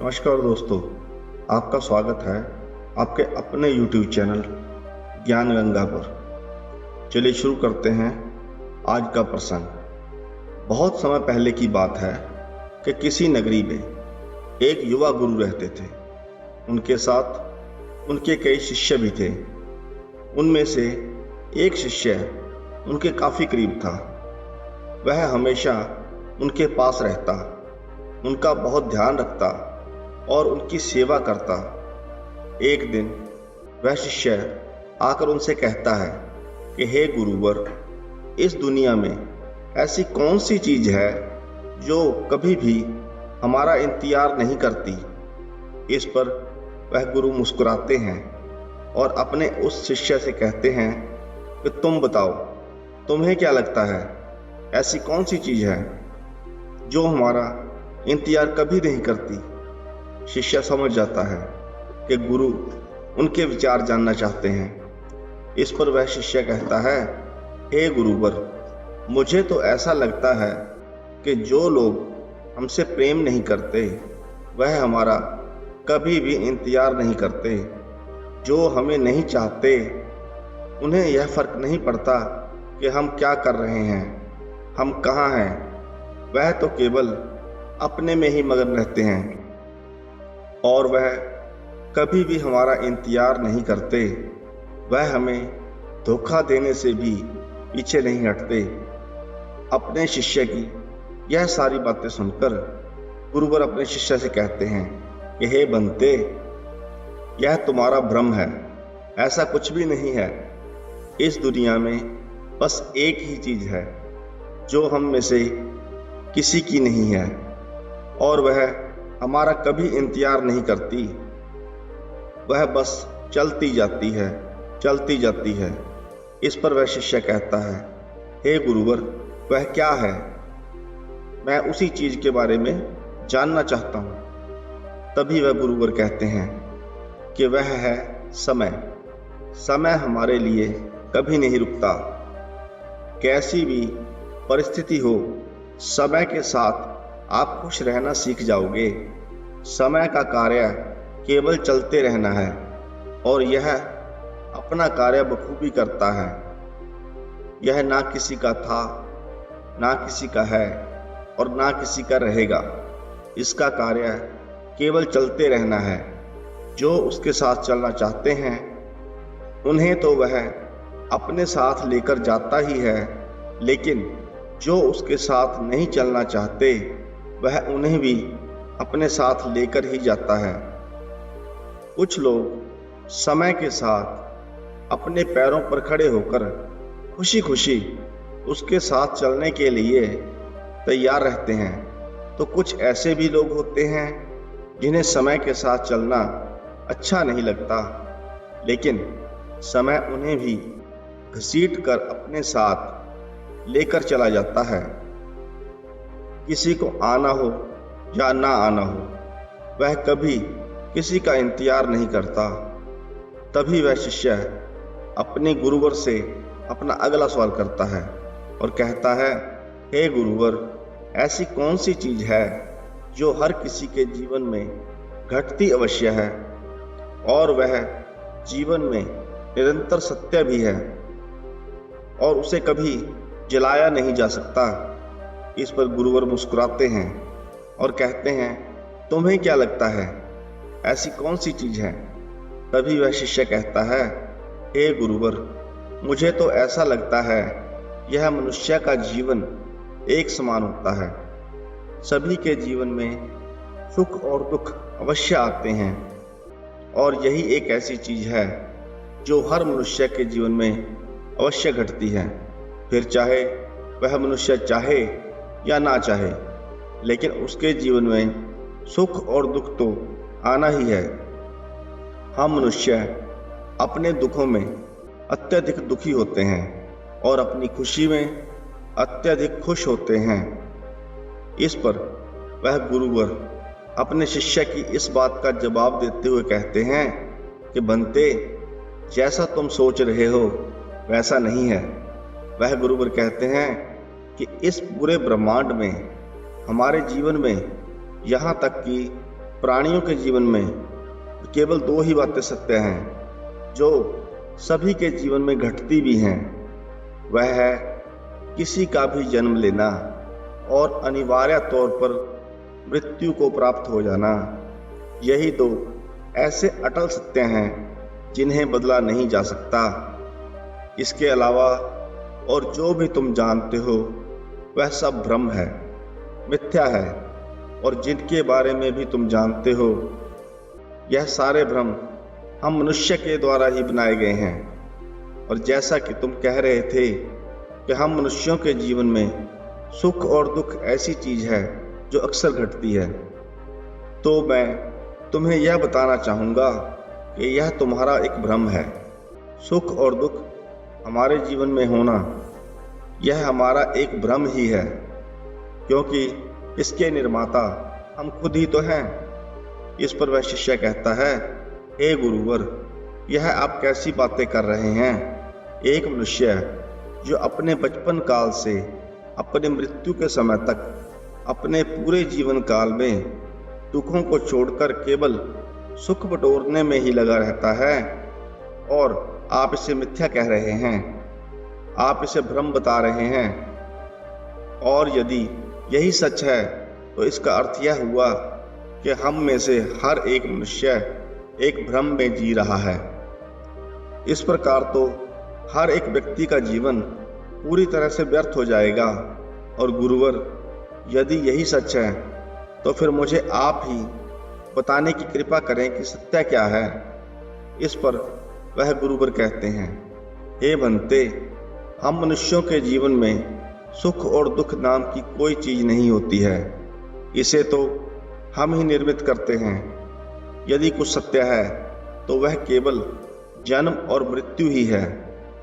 नमस्कार दोस्तों, आपका स्वागत है आपके अपने YouTube चैनल ज्ञान गंगा पर। चलिए शुरू करते हैं आज का प्रसंग। बहुत समय पहले की बात है कि किसी नगरी में एक युवा गुरु रहते थे। उनके साथ उनके कई शिष्य भी थे। उनमें से एक शिष्य उनके काफ़ी करीब था। वह हमेशा उनके पास रहता, उनका बहुत ध्यान रखता और उनकी सेवा करता। एक दिन वह शिष्य आकर उनसे कहता है कि हे गुरुवर, इस दुनिया में ऐसी कौन सी चीज़ है जो कभी भी हमारा इंतजार नहीं करती। इस पर वह गुरु मुस्कुराते हैं और अपने उस शिष्य से कहते हैं कि तुम बताओ, तुम्हें क्या लगता है ऐसी कौन सी चीज़ है जो हमारा इंतजार कभी नहीं करती। शिष्य समझ जाता है कि गुरु उनके विचार जानना चाहते हैं। इस पर वह शिष्य कहता है, हे गुरुवर, मुझे तो ऐसा लगता है कि जो लोग हमसे प्रेम नहीं करते वह हमारा कभी भी इंतजार नहीं करते। जो हमें नहीं चाहते उन्हें यह फर्क नहीं पड़ता कि हम क्या कर रहे हैं, हम कहाँ हैं। वह तो केवल अपने में ही मगन रहते हैं और वह कभी भी हमारा इंतजार नहीं करते। वह हमें धोखा देने से भी पीछे नहीं हटते। अपने शिष्य की यह सारी बातें सुनकर गुरुवर अपने शिष्य से कहते हैं कि हे बंते, यह तुम्हारा भ्रम है, ऐसा कुछ भी नहीं है। इस दुनिया में बस एक ही चीज़ है जो हम में से किसी की नहीं है और वह हमारा कभी इंतजार नहीं करती। वह बस चलती जाती है, चलती जाती है। इस पर वह शिष्य कहता है, हे गुरुवर, वह क्या है? मैं उसी चीज़ के बारे में जानना चाहता हूँ। तभी वह गुरुवर कहते हैं कि वह है समय। समय हमारे लिए कभी नहीं रुकता। कैसी भी परिस्थिति हो, समय के साथ आप खुश रहना सीख जाओगे। समय का कार्य केवल चलते रहना है और यह अपना कार्य बखूबी करता है। यह ना किसी का था, ना किसी का है और ना किसी का रहेगा। इसका कार्य केवल चलते रहना है। जो उसके साथ चलना चाहते हैं उन्हें तो वह अपने साथ लेकर जाता ही है, लेकिन जो उसके साथ नहीं चलना चाहते वह उन्हें भी अपने साथ लेकर ही जाता है। कुछ लोग समय के साथ अपने पैरों पर खड़े होकर खुशी खुशी उसके साथ चलने के लिए तैयार रहते हैं, तो कुछ ऐसे भी लोग होते हैं जिन्हें समय के साथ चलना अच्छा नहीं लगता, लेकिन समय उन्हें भी घसीट कर अपने साथ लेकर चला जाता है। किसी को आना हो या ना आना हो, वह कभी किसी का इंतजार नहीं करता। तभी वह शिष्य अपने गुरुवर से अपना अगला सवाल करता है और कहता है, हे गुरुवर, ऐसी कौन सी चीज़ है जो हर किसी के जीवन में घटती अवश्य है और वह जीवन में निरंतर सत्य भी है और उसे कभी जलाया नहीं जा सकता। इस पर गुरुवर मुस्कुराते हैं और कहते हैं, तुम्हें क्या लगता है ऐसी कौन सी चीज़ है? तभी वह शिष्य कहता है, हे गुरुवर, मुझे तो ऐसा लगता है यह मनुष्य का जीवन एक समान होता है। सभी के जीवन में सुख और दुख अवश्य आते हैं और यही एक ऐसी चीज़ है जो हर मनुष्य के जीवन में अवश्य घटती है। फिर चाहे वह मनुष्य चाहे या ना चाहे, लेकिन उसके जीवन में सुख और दुख तो आना ही है। हम मनुष्य अपने दुखों में अत्यधिक दुखी होते हैं और अपनी खुशी में अत्यधिक खुश होते हैं। इस पर वह गुरुवर अपने शिष्य की इस बात का जवाब देते हुए कहते हैं कि बंते, जैसा तुम सोच रहे हो वैसा नहीं है। वह गुरुवर कहते हैं कि इस पूरे ब्रह्मांड में, हमारे जीवन में, यहाँ तक कि प्राणियों के जीवन में केवल दो ही बातें सत्य हैं जो सभी के जीवन में घटती भी हैं। वह है किसी का भी जन्म लेना और अनिवार्य तौर पर मृत्यु को प्राप्त हो जाना। यही दो ऐसे अटल सत्य हैं जिन्हें बदला नहीं जा सकता। इसके अलावा और जो भी तुम जानते हो वह सब भ्रम है, मिथ्या है, और जिनके बारे में भी तुम जानते हो यह सारे भ्रम हम मनुष्य के द्वारा ही बनाए गए हैं। और जैसा कि तुम कह रहे थे कि हम मनुष्यों के जीवन में सुख और दुख ऐसी चीज है जो अक्सर घटती है, तो मैं तुम्हें यह बताना चाहूँगा कि यह तुम्हारा एक भ्रम है। सुख और दुख हमारे जीवन में होना यह हमारा एक भ्रम ही है, क्योंकि इसके निर्माता हम खुद ही तो हैं। इस पर वह शिष्य कहता है, हे गुरुवर, यह आप कैसी बातें कर रहे हैं? एक मनुष्य जो अपने बचपन काल से अपने मृत्यु के समय तक अपने पूरे जीवन काल में दुखों को छोड़कर केवल सुख बटोरने में ही लगा रहता है, और आप इसे मिथ्या कह रहे हैं, आप इसे भ्रम बता रहे हैं। और यदि यही सच है तो इसका अर्थ यह हुआ कि हम में से हर एक मनुष्य एक भ्रम में जी रहा है। इस प्रकार तो हर एक व्यक्ति का जीवन पूरी तरह से व्यर्थ हो जाएगा। और गुरुवर, यदि यही सच है तो फिर मुझे आप ही बताने की कृपा करें कि सत्य क्या है। इस पर वह गुरुवर कहते हैं, हे भंते, हम मनुष्यों के जीवन में सुख और दुख नाम की कोई चीज नहीं होती है। इसे तो हम ही निर्मित करते हैं। यदि कुछ सत्य है तो वह केवल जन्म और मृत्यु ही है,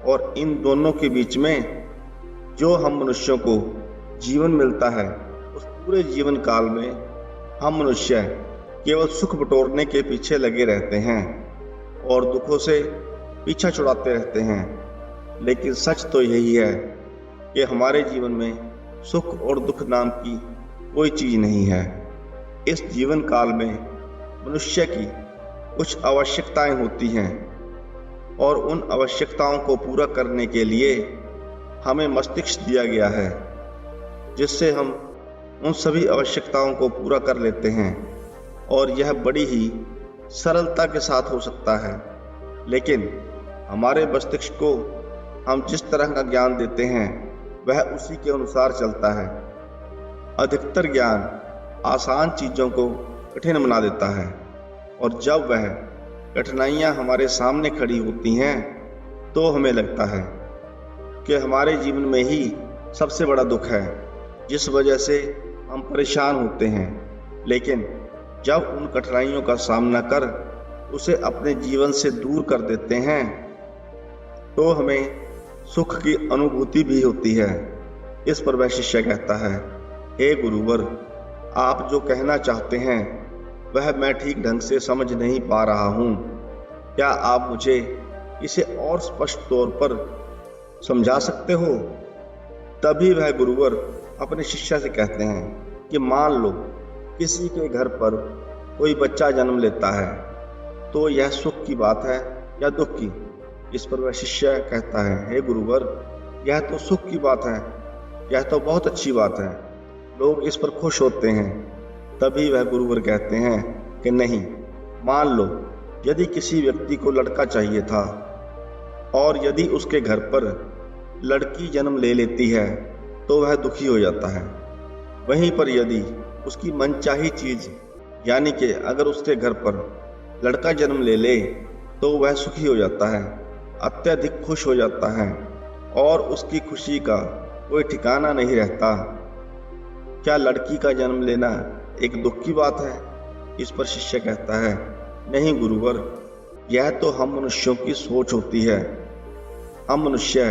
और इन दोनों के बीच में जो हम मनुष्यों को जीवन मिलता है उस पूरे जीवन काल में हम मनुष्य केवल सुख बटोरने के पीछे लगे रहते हैं और दुखों से पीछा छुड़ाते रहते हैं। लेकिन सच तो यही है कि हमारे जीवन में सुख और दुख नाम की कोई चीज नहीं है। इस जीवन काल में मनुष्य की कुछ आवश्यकताएं होती हैं, और उन आवश्यकताओं को पूरा करने के लिए हमें मस्तिष्क दिया गया है, जिससे हम उन सभी आवश्यकताओं को पूरा कर लेते हैं। और यह बड़ी ही सरलता के साथ हो सकता है। लेकिन हमारे मस्तिष्क को हम जिस तरह का ज्ञान देते हैं वह उसी के अनुसार चलता है। अधिकतर ज्ञान आसान चीज़ों को कठिन बना देता है, और जब वह कठिनाइयाँ हमारे सामने खड़ी होती हैं तो हमें लगता है कि हमारे जीवन में ही सबसे बड़ा दुख है, जिस वजह से हम परेशान होते हैं। लेकिन जब उन कठिनाइयों का सामना कर उसे अपने जीवन से दूर कर देते हैं तो हमें सुख की अनुभूति भी होती है। इस पर वह शिष्य कहता है, हे गुरुवर, आप जो कहना चाहते हैं वह मैं ठीक ढंग से समझ नहीं पा रहा हूँ। क्या आप मुझे इसे और स्पष्ट तौर पर समझा सकते हो? तभी वह गुरुवर अपने शिष्य से कहते हैं कि मान लो किसी के घर पर कोई बच्चा जन्म लेता है, तो यह सुख की बात है या दुख की? इस पर वह शिष्य कहता है, हे गुरुवर, यह तो सुख की बात है, यह तो बहुत अच्छी बात है, लोग इस पर खुश होते हैं। तभी वह गुरुवर कहते हैं कि नहीं, मान लो यदि किसी व्यक्ति को लड़का चाहिए था और यदि उसके घर पर लड़की जन्म ले लेती है तो वह दुखी हो जाता है। वहीं पर यदि उसकी मनचाही चीज यानी कि अगर उसके घर पर लड़का जन्म ले ले तो वह सुखी हो जाता है, अत्यधिक खुश हो जाता है, और उसकी खुशी का कोई ठिकाना नहीं रहता। क्या लड़की का जन्म लेना एक दुख की बात है? इस पर शिष्य कहता है, नहीं गुरुवर, यह तो हम मनुष्यों की सोच होती है। हम मनुष्य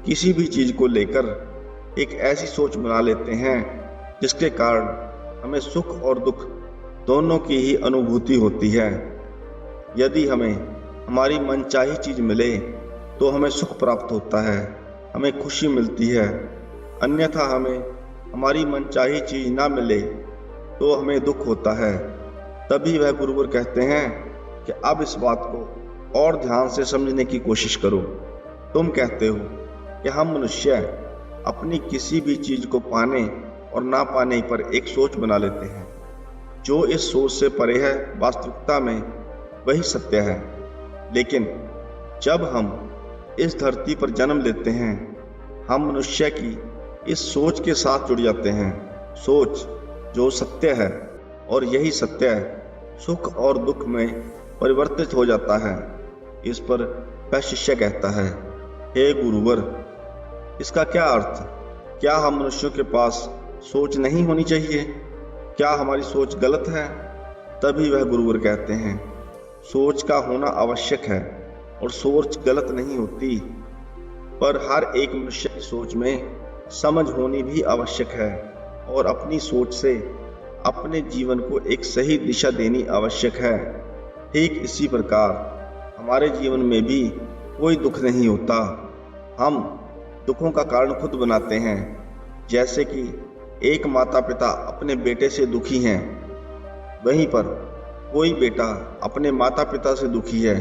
किसी भी चीज को लेकर एक ऐसी सोच बना लेते हैं जिसके कारण हमें सुख और दुख दोनों की ही अनुभूति होती है। यदि हमें हमारी मनचाही चीज मिले तो हमें सुख प्राप्त होता है, हमें खुशी मिलती है। अन्यथा हमें हमारी मनचाही चीज ना मिले तो हमें दुख होता है। तभी वह गुरुवर कहते हैं कि अब इस बात को और ध्यान से समझने की कोशिश करो। तुम कहते हो कि हम मनुष्य अपनी किसी भी चीज को पाने और ना पाने पर एक सोच बना लेते हैं। जो इस सोच से परे है वास्तविकता में वही सत्य है। लेकिन जब हम इस धरती पर जन्म लेते हैं, हम मनुष्य की इस सोच के साथ जुड़ जाते हैं। सोच जो सत्य है, और यही सत्य सुख और दुख में परिवर्तित हो जाता है। इस पर वह शिष्य कहता है, हे गुरुवर, इसका क्या अर्थ? क्या हम मनुष्यों के पास सोच नहीं होनी चाहिए? क्या हमारी सोच गलत है? तभी वह गुरुवर कहते हैं, सोच का होना आवश्यक है और सोच गलत नहीं होती, पर हर एक मनुष्य की सोच में समझ होनी भी आवश्यक है और अपनी सोच से अपने जीवन को एक सही दिशा देनी आवश्यक है। ठीक इसी प्रकार हमारे जीवन में भी कोई दुख नहीं होता। हम दुखों का कारण खुद बनाते हैं। जैसे कि एक माता पिता अपने बेटे से दुखी हैं, वहीं पर कोई बेटा अपने माता पिता से दुखी है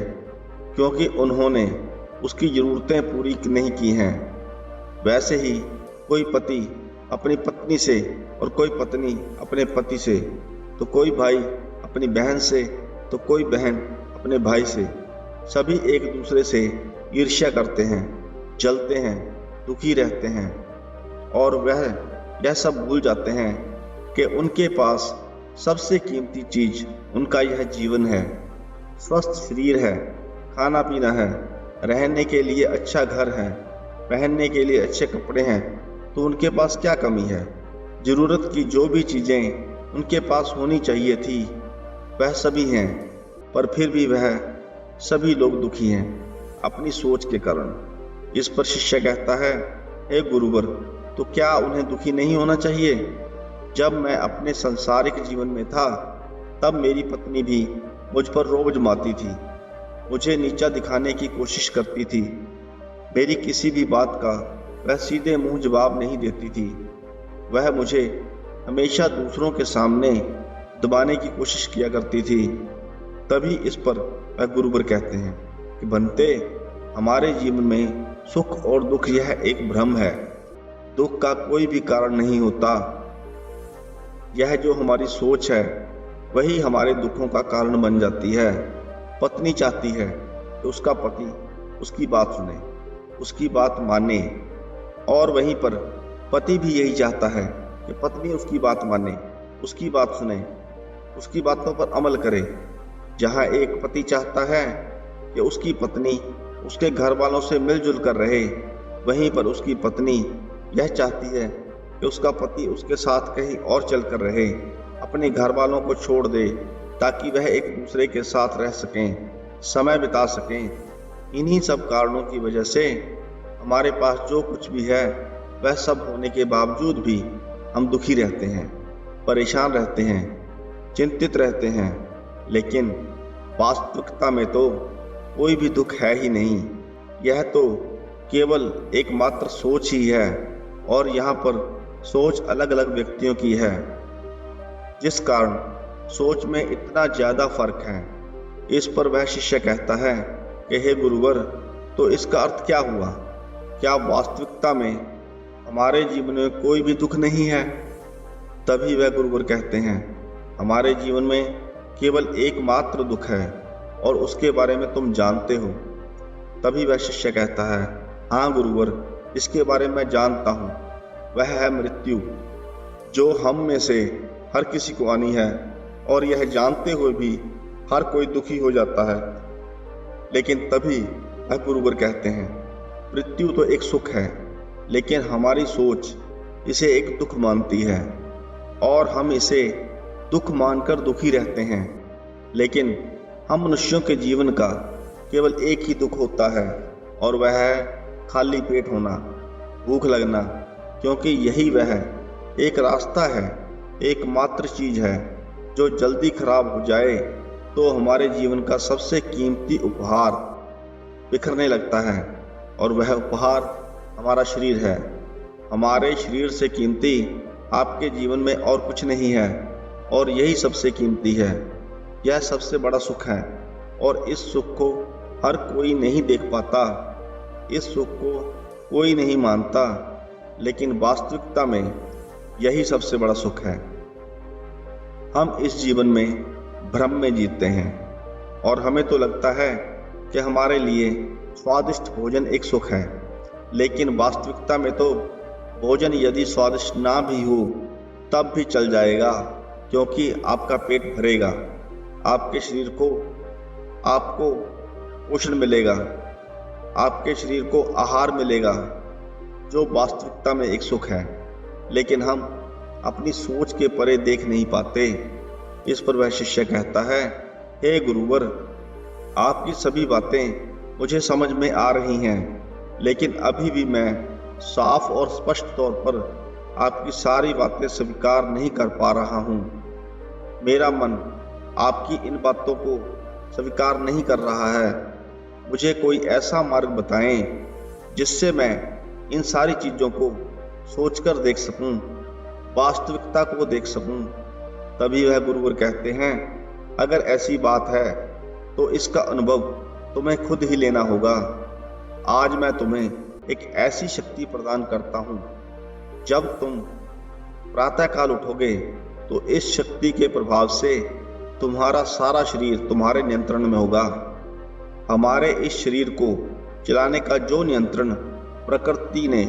क्योंकि उन्होंने उसकी ज़रूरतें पूरी नहीं की हैं। वैसे ही कोई पति अपनी पत्नी से और कोई पत्नी अपने पति से, तो कोई भाई अपनी बहन से, तो कोई बहन अपने भाई से, सभी एक दूसरे से ईर्ष्या करते हैं, जलते हैं, दुखी रहते हैं और वह यह सब भूल जाते हैं कि उनके पास सबसे कीमती चीज उनका यह जीवन है। स्वस्थ शरीर है, खाना पीना है, रहने के लिए अच्छा घर है, पहनने के लिए अच्छे कपड़े हैं, तो उनके पास क्या कमी है? जरूरत की जो भी चीजें उनके पास होनी चाहिए थी वह सभी हैं, पर फिर भी वह सभी लोग दुखी हैं अपनी सोच के कारण। इस पर शिष्य कहता है, हे गुरुवर, तो क्या उन्हें दुखी नहीं होना चाहिए? जब मैं अपने सांसारिक जीवन में था तब मेरी पत्नी भी मुझ पर रोब जमाती थी, मुझे नीचा दिखाने की कोशिश करती थी। मेरी किसी भी बात का वह सीधे मुंह जवाब नहीं देती थी। वह मुझे हमेशा दूसरों के सामने दबाने की कोशिश किया करती थी। तभी इस पर वह गुरुवर कहते हैं कि बनते, हमारे जीवन में सुख और दुख यह एक भ्रम है। दुख का कोई भी कारण नहीं होता। यह जो हमारी सोच है वही हमारे दुखों का कारण बन जाती है। पत्नी चाहती है कि उसका पति उसकी बात सुने, उसकी बात माने, और वहीं पर पति भी यही चाहता है कि पत्नी उसकी बात माने, उसकी बात सुने, उसकी बातों पर अमल करे। जहाँ एक पति चाहता है कि उसकी पत्नी उसके घर वालों से मिलजुल कर रहे, वहीं पर उसकी पत्नी यह चाहती है कि उसका पति उसके साथ कहीं और चल कर रहे, अपने घर वालों को छोड़ दे, ताकि वह एक दूसरे के साथ रह सकें, समय बिता सकें। इन्हीं सब कारणों की वजह से हमारे पास जो कुछ भी है वह सब होने के बावजूद भी हम दुखी रहते हैं, परेशान रहते हैं, चिंतित रहते हैं। लेकिन वास्तविकता में तो कोई भी दुख है ही नहीं। यह तो केवल एकमात्र सोच ही है, और यहाँ पर सोच अलग अलग व्यक्तियों की है, जिस कारण सोच में इतना ज़्यादा फर्क है। इस पर वह शिष्य कहता है कि हे गुरुवर, तो इसका अर्थ क्या हुआ? क्या वास्तविकता में हमारे जीवन में कोई भी दुख नहीं है? तभी वह गुरुवर कहते हैं, हमारे जीवन में केवल एकमात्र दुख है और उसके बारे में तुम जानते हो। तभी वह शिष्य कहता है, हाँ गुरुवर, इसके बारे में जानता हूँ। वह है मृत्यु, जो हम में से हर किसी को आनी है, और यह जानते हुए भी हर कोई दुखी हो जाता है। लेकिन तभी वह गुरुवर कहते हैं, मृत्यु तो एक सुख है, लेकिन हमारी सोच इसे एक दुख मानती है और हम इसे दुख मानकर दुखी रहते हैं। लेकिन हम मनुष्यों के जीवन का केवल एक ही दुख होता है, और वह है खाली पेट होना, भूख लगना, क्योंकि यही वह एक रास्ता है, एकमात्र चीज है जो जल्दी खराब हो जाए तो हमारे जीवन का सबसे कीमती उपहार बिखरने लगता है, और वह उपहार हमारा शरीर है। हमारे शरीर से कीमती आपके जीवन में और कुछ नहीं है, और यही सबसे कीमती है। यह सबसे बड़ा सुख है और इस सुख को हर कोई नहीं देख पाता। इस सुख को कोई नहीं मानता, लेकिन वास्तविकता में यही सबसे बड़ा सुख है। हम इस जीवन में भ्रम में जीते हैं और हमें तो लगता है कि हमारे लिए स्वादिष्ट भोजन एक सुख है, लेकिन वास्तविकता में तो भोजन यदि स्वादिष्ट ना भी हो तब भी चल जाएगा, क्योंकि आपका पेट भरेगा, आपके शरीर को आपको पोषण मिलेगा, आपके शरीर को आहार मिलेगा, जो वास्तविकता में एक सुख है, लेकिन हम अपनी सोच के परे देख नहीं पाते। इस पर वह शिष्य कहता है, हे गुरुवर, आपकी सभी बातें मुझे समझ में आ रही हैं, लेकिन अभी भी मैं साफ और स्पष्ट तौर पर आपकी सारी बातें स्वीकार नहीं कर पा रहा हूँ। मेरा मन आपकी इन बातों को स्वीकार नहीं कर रहा है। मुझे कोई ऐसा मार्ग बताएं जिससे मैं इन सारी चीज़ों को सोचकर देख सकूं, वास्तविकता को देख सकूं। तभी वह गुरुवर कहते हैं, अगर ऐसी बात है तो इसका अनुभव तुम्हें खुद ही लेना होगा। आज मैं तुम्हें एक ऐसी शक्ति प्रदान करता हूँ, जब तुम प्रातःकाल उठोगे तो इस शक्ति के प्रभाव से तुम्हारा सारा शरीर तुम्हारे नियंत्रण में होगा। हमारे इस शरीर को चलाने का जो नियंत्रण प्रकृति ने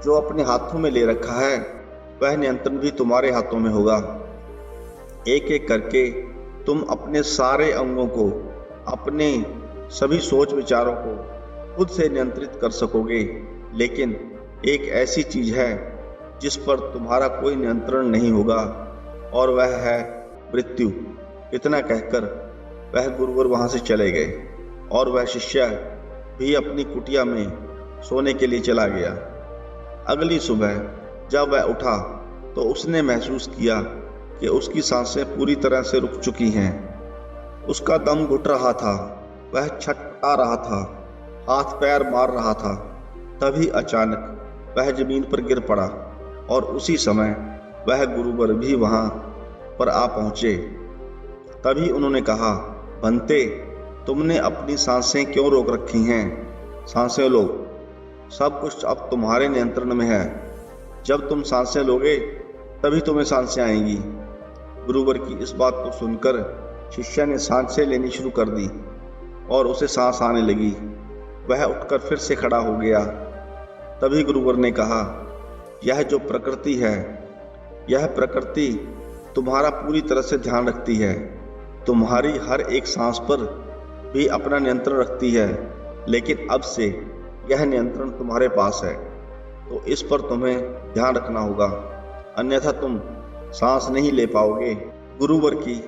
जो अपने हाथों में ले रखा है, वह नियंत्रण भी तुम्हारे हाथों में होगा। एक एक करके तुम अपने सारे अंगों को, अपने सभी सोच विचारों को खुद से नियंत्रित कर सकोगे, लेकिन एक ऐसी चीज है जिस पर तुम्हारा कोई नियंत्रण नहीं होगा, और वह है मृत्यु। इतना कहकर वह गुरुवर वहां से चले गए और वह शिष्य भी अपनी कुटिया में सोने के लिए चला गया। अगली सुबह जब वह उठा तो उसने महसूस किया कि उसकी सांसें पूरी तरह से रुक चुकी हैं। उसका दम घुट रहा था, वह छटपटा रहा था, हाथ पैर मार रहा था। तभी अचानक वह जमीन पर गिर पड़ा और उसी समय वह गुरुवर भी वहां पर आ पहुंचे। तभी उन्होंने कहा, भंते, तुमने अपनी सांसें क्यों रोक रखी हैं? सांसें लो, सब कुछ अब तुम्हारे नियंत्रण में है। जब तुम सांसें लोगे तभी तुम्हें सांसें आएंगी। गुरुवर की इस बात को सुनकर शिष्य ने सांसें लेनी शुरू कर दी और उसे सांस आने लगी। वह उठकर फिर से खड़ा हो गया। तभी गुरुवर ने कहा, यह जो प्रकृति है, यह प्रकृति तुम्हारा पूरी तरह से ध्यान रखती है, तुम्हारी हर एक सांस पर भी अपना नियंत्रण रखती है, लेकिन अब से यह नियंत्रण तुम्हारे पास है, तो इस पर तुम्हें ध्यान रखना होगा, अन्यथा तुम सांस नहीं ले पाओगे। गुरुवर की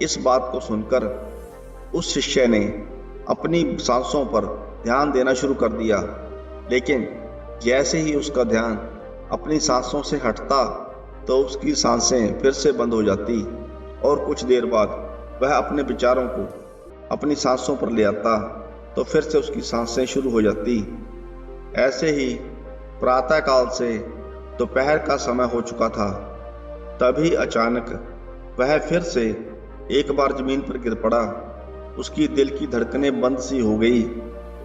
इस बात को सुनकर उस शिष्य ने अपनी सांसों पर ध्यान देना शुरू कर दिया, लेकिन जैसे ही उसका ध्यान अपनी सांसों से हटता तो उसकी सांसें फिर से बंद हो जाती और कुछ देर बाद वह अपने विचारों को अपनी सांसों पर ले आता तो फिर से उसकी सांसें शुरू हो जाती। ऐसे ही प्रातःकाल से दोपहर का समय हो चुका था। तभी अचानक वह फिर से एक बार जमीन पर गिर पड़ा। उसकी दिल की धड़कनें बंद सी हो गई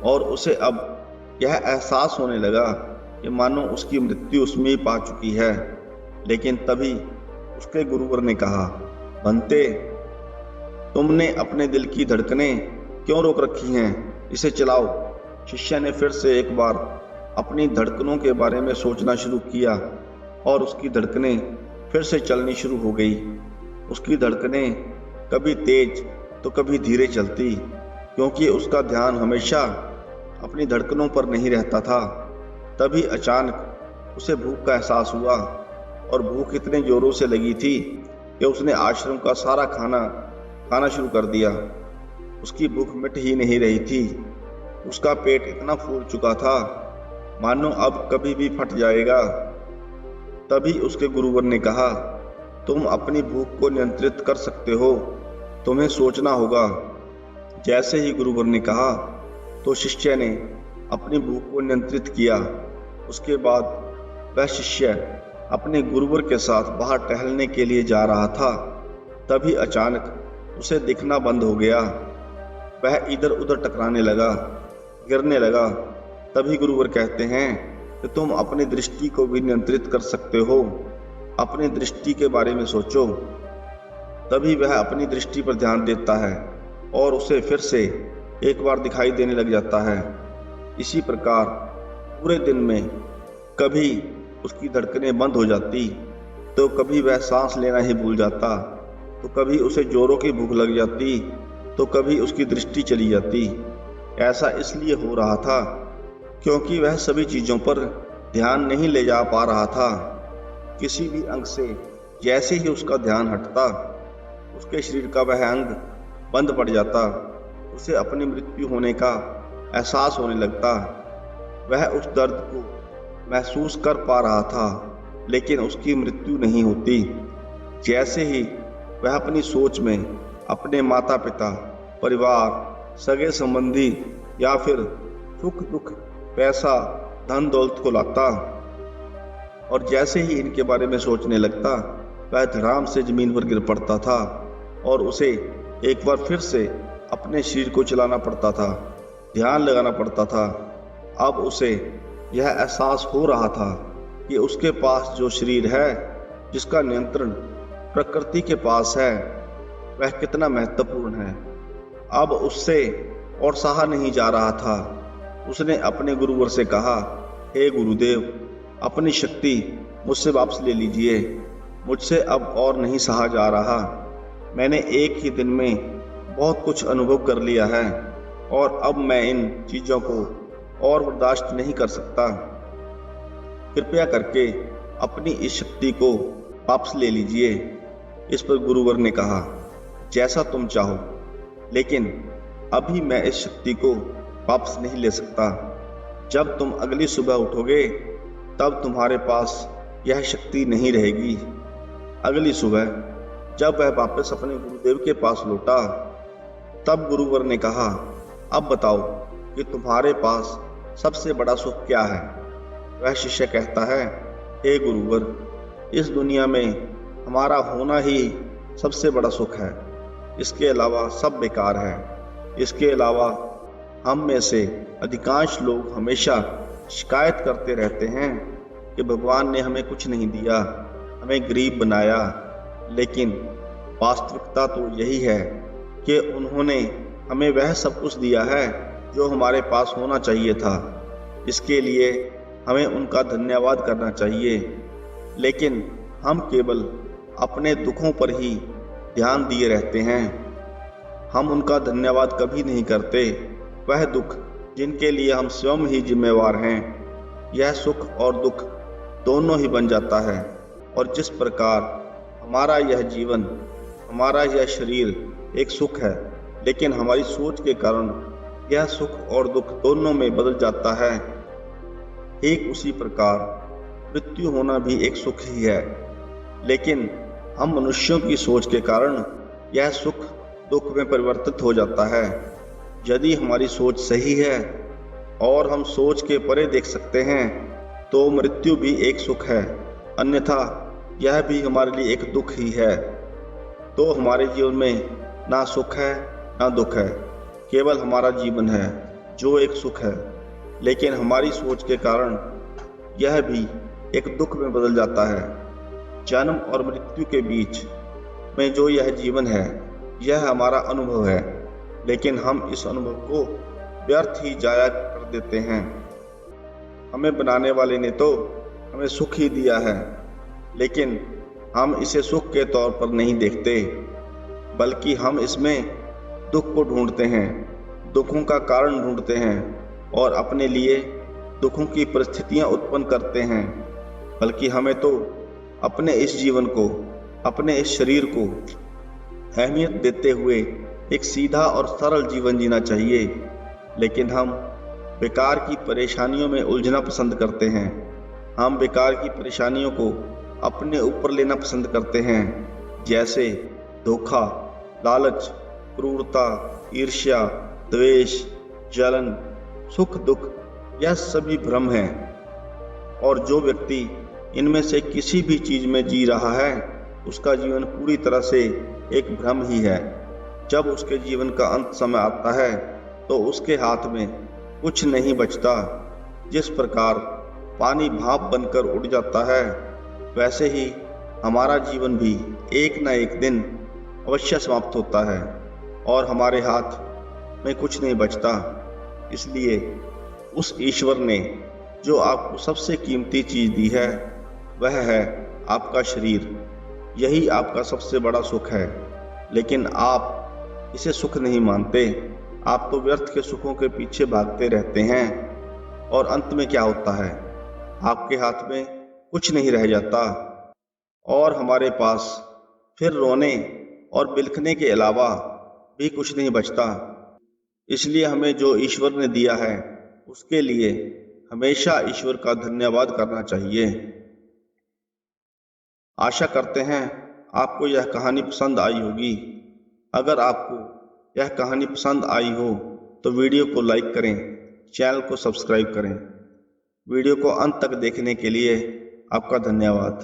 और उसे अब यह एहसास होने लगा कि मानो उसकी मृत्यु उसमें ही पा चुकी है। लेकिन तभी उसके गुरुवर ने कहा, भंते, तुमने अपने दिल की धड़कनें क्यों रोक रखी हैं? इसे चलाओ। शिष्य ने फिर से एक बार अपनी धड़कनों के बारे में सोचना शुरू किया और उसकी धड़कनें फिर से चलनी शुरू हो गई। उसकी धड़कनें कभी तेज तो कभी धीरे चलती, क्योंकि उसका ध्यान हमेशा अपनी धड़कनों पर नहीं रहता था। तभी अचानक उसे भूख का एहसास हुआ और भूख इतने जोरों से लगी थी कि उसने आश्रम का सारा खाना शुरू कर दिया। उसकी भूख मिट ही नहीं रही थी। उसका पेट इतना फूल चुका था मानो अब कभी भी फट जाएगा। तभी उसके गुरुवर ने कहा, तुम अपनी भूख को नियंत्रित कर सकते हो, तुम्हें सोचना होगा। जैसे ही गुरुवर ने कहा तो शिष्य ने अपनी भूख को नियंत्रित किया। उसके बाद वह शिष्य अपने गुरुवर के साथ बाहर टहलने के लिए जा रहा था। तभी अचानक उसे दिखना बंद हो गया। वह इधर उधर टकराने लगा, गिरने लगा। तभी गुरुवर कहते हैं कि तुम अपनी दृष्टि को भी नियंत्रित कर सकते हो। अपनी दृष्टि के बारे में सोचो। तभी वह अपनी दृष्टि पर ध्यान देता है और उसे फिर से एक बार दिखाई देने लग जाता है। इसी प्रकार पूरे दिन में कभी उसकी धड़कनें बंद हो जाती, तो कभी वह सांस लेना ही भूल जाता, तो कभी उसे जोरों की भूख लग जाती, तो कभी उसकी दृष्टि चली जाती। ऐसा इसलिए हो रहा था क्योंकि वह सभी चीज़ों पर ध्यान नहीं ले जा पा रहा था। किसी भी अंग से जैसे ही उसका ध्यान हटता, उसके शरीर का वह अंग बंद पड़ जाता। उसे अपनी मृत्यु होने का एहसास होने लगता। वह उस दर्द को महसूस कर पा रहा था, लेकिन उसकी मृत्यु नहीं होती। जैसे ही वह अपनी सोच में अपने माता पिता, परिवार, सगे संबंधी या फिर सुख दुख, पैसा, धन दौलत को लाता और जैसे ही इनके बारे में सोचने लगता, वह धड़ाम से जमीन पर गिर पड़ता था और उसे एक बार फिर से अपने शरीर को चलाना पड़ता था, ध्यान लगाना पड़ता था। अब उसे यह एहसास हो रहा था कि उसके पास जो शरीर है, जिसका नियंत्रण प्रकृति के पास है, वह कितना महत्वपूर्ण है। अब उससे और सहा नहीं जा रहा था। उसने अपने गुरुवर से कहा, हे गुरुदेव, अपनी शक्ति मुझसे वापस ले लीजिए। मुझसे अब और नहीं सहा जा रहा। मैंने एक ही दिन में बहुत कुछ अनुभव कर लिया है और अब मैं इन चीज़ों को और बर्दाश्त नहीं कर सकता। कृपया करके अपनी इस शक्ति को वापस ले लीजिए। इस पर गुरुवर ने कहा, जैसा तुम चाहो, लेकिन अभी मैं इस शक्ति को वापस नहीं ले सकता। जब तुम अगली सुबह उठोगे, तब तुम्हारे पास यह शक्ति नहीं रहेगी। अगली सुबह जब वह वापस अपने गुरुदेव के पास लौटा, तब गुरुवर ने कहा, अब बताओ कि तुम्हारे पास सबसे बड़ा सुख क्या है। वह शिष्य कहता है, हे गुरुवर, इस दुनिया में हमारा होना ही सबसे बड़ा सुख है। इसके अलावा सब बेकार है। इसके अलावा हम में से अधिकांश लोग हमेशा शिकायत करते रहते हैं कि भगवान ने हमें कुछ नहीं दिया, हमें गरीब बनाया। लेकिन वास्तविकता तो यही है कि उन्होंने हमें वह सब कुछ दिया है जो हमारे पास होना चाहिए था। इसके लिए हमें उनका धन्यवाद करना चाहिए। लेकिन हम केवल अपने दुखों पर ही ध्यान दिए रहते हैं। हम उनका धन्यवाद कभी नहीं करते। वह दुख जिनके लिए हम स्वयं ही जिम्मेवार हैं, यह सुख और दुख दोनों ही बन जाता है। और जिस प्रकार हमारा यह जीवन, हमारा यह शरीर एक सुख है, लेकिन हमारी सोच के कारण यह सुख और दुख दोनों में बदल जाता है, ठीक उसी प्रकार मृत्यु होना भी एक सुख ही है। लेकिन हम मनुष्यों की सोच के कारण यह सुख दुख में परिवर्तित हो जाता है। यदि हमारी सोच सही है और हम सोच के परे देख सकते हैं, तो मृत्यु भी एक सुख है, अन्यथा यह भी हमारे लिए एक दुख ही है। तो हमारे जीवन में ना सुख है ना दुख है, केवल हमारा जीवन है जो एक सुख है। लेकिन हमारी सोच के कारण यह भी एक दुख में बदल जाता है। जन्म और मृत्यु के बीच में जो यह जीवन है, यह हमारा अनुभव है, लेकिन हम इस अनुभव को व्यर्थ ही जाया कर देते हैं। हमें बनाने वाले ने तो हमें सुख ही दिया है, लेकिन हम इसे सुख के तौर पर नहीं देखते, बल्कि हम इसमें दुख को ढूंढते हैं, दुखों का कारण ढूंढते हैं और अपने लिए दुखों की परिस्थितियां उत्पन्न करते हैं। बल्कि हमें तो अपने इस जीवन को, अपने इस शरीर को अहमियत देते हुए एक सीधा और सरल जीवन जीना चाहिए। लेकिन हम बेकार की परेशानियों में उलझना पसंद करते हैं। हम बेकार की परेशानियों को अपने ऊपर लेना पसंद करते हैं, जैसे धोखा, लालच, क्रूरता, ईर्ष्या, द्वेष, जलन, सुख दुख, यह सभी भ्रम हैं। और जो व्यक्ति इनमें से किसी भी चीज में जी रहा है, उसका जीवन पूरी तरह से एक भ्रम ही है। जब उसके जीवन का अंत समय आता है तो उसके हाथ में कुछ नहीं बचता। जिस प्रकार पानी भाप बनकर उड़ जाता है, वैसे ही हमारा जीवन भी एक न एक दिन अवश्य समाप्त होता है और हमारे हाथ में कुछ नहीं बचता। इसलिए उस ईश्वर ने जो आपको सबसे कीमती चीज दी है, वह है आपका शरीर। यही आपका सबसे बड़ा सुख है, लेकिन आप इसे सुख नहीं मानते। आप तो व्यर्थ के सुखों के पीछे भागते रहते हैं और अंत में क्या होता है, आपके हाथ में कुछ नहीं रह जाता और हमारे पास फिर रोने और बिलखने के अलावा भी कुछ नहीं बचता। इसलिए हमें जो ईश्वर ने दिया है, उसके लिए हमेशा ईश्वर का धन्यवाद करना चाहिए। आशा करते हैं आपको यह कहानी पसंद आई होगी। अगर आपको यह कहानी पसंद आई हो तो वीडियो को लाइक करें, चैनल को सब्सक्राइब करें। वीडियो को अंत तक देखने के लिए आपका धन्यवाद।